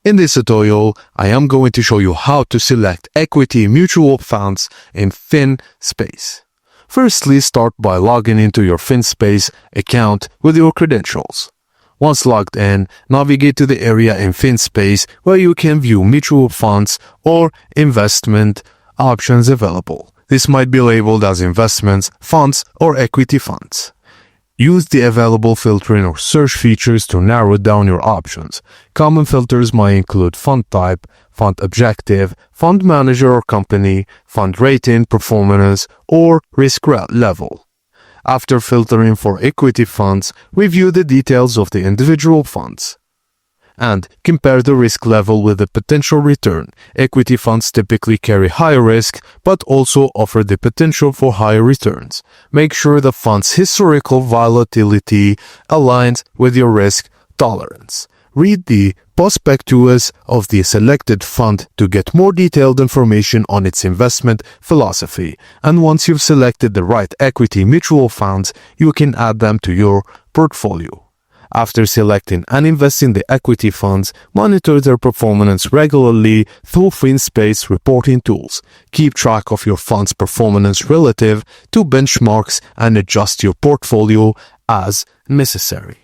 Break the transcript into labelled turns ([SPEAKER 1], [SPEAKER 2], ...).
[SPEAKER 1] In this tutorial, I am going to show you how to select equity mutual funds in FinSpace. Firstly, start by logging into your FinSpace account with your credentials. Once logged in, navigate to the area in FinSpace where you can view mutual funds or investment options available. This might be labeled as investments, funds, or equity funds. Use the available filtering or search features to narrow down your options. Common filters might include fund type, fund objective, fund manager or company, fund rating, performance, or risk level. After filtering for equity funds, review the details of the individual funds and compare the risk level with the potential return. Equity funds typically carry higher risk but also offer the potential for higher returns. Make sure the fund's historical volatility aligns with your risk tolerance. Read the prospectus of the selected fund to get more detailed information on its investment philosophy. And once you've selected the right equity mutual funds, you can add them to your portfolio. After selecting and investing the equity funds, monitor their performance regularly through FinSpace reporting tools. Keep track of your fund's performance relative to benchmarks and adjust your portfolio as necessary.